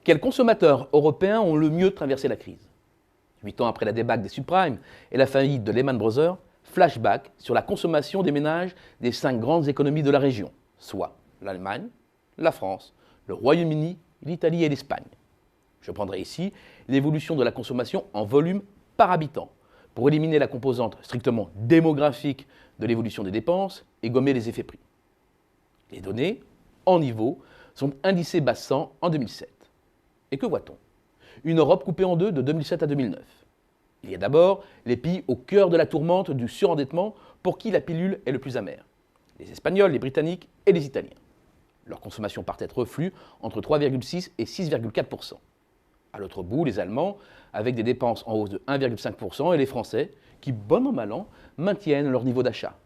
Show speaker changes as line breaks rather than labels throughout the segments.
Quels consommateurs européens ont le mieux traversé la crise? 8 ans après la débâcle des subprimes et la faillite de Lehman Brothers, flashback sur la consommation des ménages des 5 grandes économies de la région, soit l'Allemagne, la France, le Royaume-Uni, l'Italie et l'Espagne. Je prendrai ici l'évolution de la consommation en volume par habitant, pour éliminer la composante strictement démographique de l'évolution des dépenses et gommer les effets prix. Les données, en niveau, sont indicées bas 100 en 2007. Et que voit-on? Une Europe coupée en deux de 2007 à 2009. Il y a d'abord les pays au cœur de la tourmente du surendettement pour qui la pilule est le plus amère. Les Espagnols, les Britanniques et les Italiens. Leur consommation par tête reflue entre 3,6 et 6,4%. À l'autre bout, les Allemands, avec des dépenses en hausse de 1,5%, et les Français, qui, bon an mal an, maintiennent leur niveau d'achat.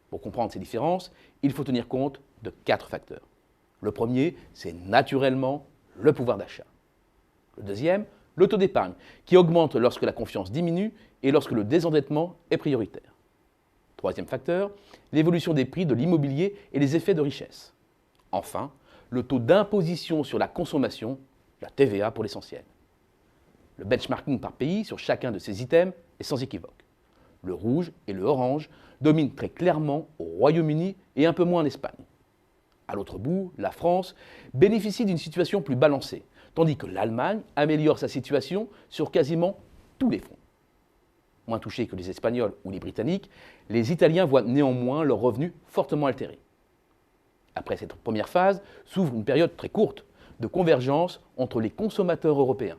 Pour comprendre ces différences, il faut tenir compte de 4 facteurs. Le premier, c'est naturellement le pouvoir d'achat. Le deuxième, le taux d'épargne, qui augmente lorsque la confiance diminue et lorsque le désendettement est prioritaire. Troisième facteur, l'évolution des prix de l'immobilier et les effets de richesse. Enfin, le taux d'imposition sur la consommation, la TVA pour l'essentiel. Le benchmarking par pays sur chacun de ces items est sans équivoque. Le rouge et le orange dominent très clairement au Royaume-Uni et un peu moins en Espagne. À l'autre bout, la France bénéficie d'une situation plus balancée, tandis que l'Allemagne améliore sa situation sur quasiment tous les fronts. Moins touchés que les Espagnols ou les Britanniques, les Italiens voient néanmoins leurs revenus fortement altérés. Après cette première phase, s'ouvre une période très courte de convergence entre les consommateurs européens,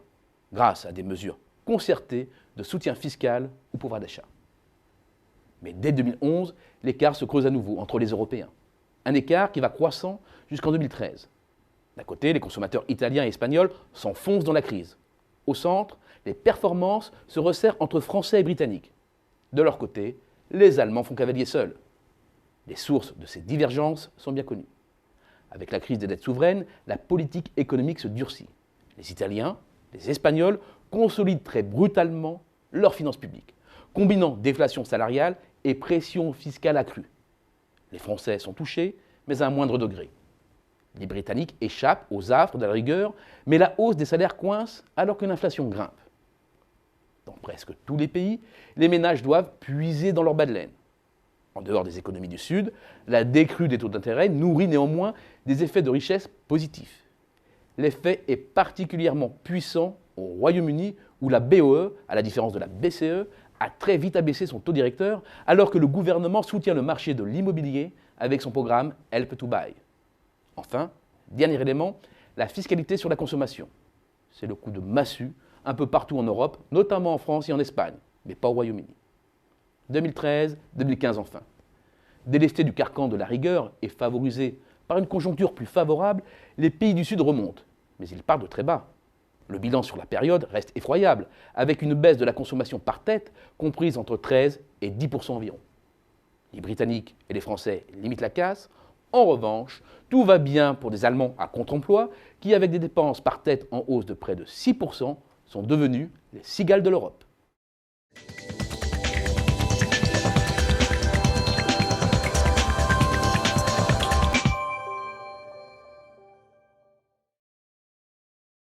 grâce à des mesures concertées de soutien fiscal ou pouvoir d'achat. Mais dès 2011, l'écart se creuse à nouveau entre les Européens. Un écart qui va croissant jusqu'en 2013. D'un côté, les consommateurs italiens et espagnols s'enfoncent dans la crise. Au centre, les performances se resserrent entre Français et Britanniques. De leur côté, les Allemands font cavalier seul. Les sources de ces divergences sont bien connues. Avec la crise des dettes souveraines, la politique économique se durcit. Les Italiens, les Espagnols consolident très brutalement leurs finances publiques, combinant déflation salariale et pression fiscale accrue. Les Français sont touchés, mais à un moindre degré. Les Britanniques échappent aux affres de la rigueur, mais la hausse des salaires coince alors que l'inflation grimpe. Dans presque tous les pays, les ménages doivent puiser dans leur bas de laine. En dehors des économies du Sud, la décrue des taux d'intérêt nourrit néanmoins des effets de richesse positifs. L'effet est particulièrement puissant au Royaume-Uni où la BOE, à la différence de la BCE, a très vite abaissé son taux directeur alors que le gouvernement soutient le marché de l'immobilier avec son programme Help to Buy. Enfin, dernier élément, la fiscalité sur la consommation. C'est le coup de massue un peu partout en Europe, notamment en France et en Espagne, mais pas au Royaume-Uni. 2013-2015 enfin. Délestés du carcan de la rigueur et favorisés par une conjoncture plus favorable, les pays du Sud remontent, mais ils partent de très bas. Le bilan sur la période reste effroyable, avec une baisse de la consommation par tête comprise entre 13 et 10% environ. Les Britanniques et les Français limitent la casse. En revanche, tout va bien pour des Allemands à contre-emploi qui, avec des dépenses par tête en hausse de près de 6%, sont devenus les cigales de l'Europe.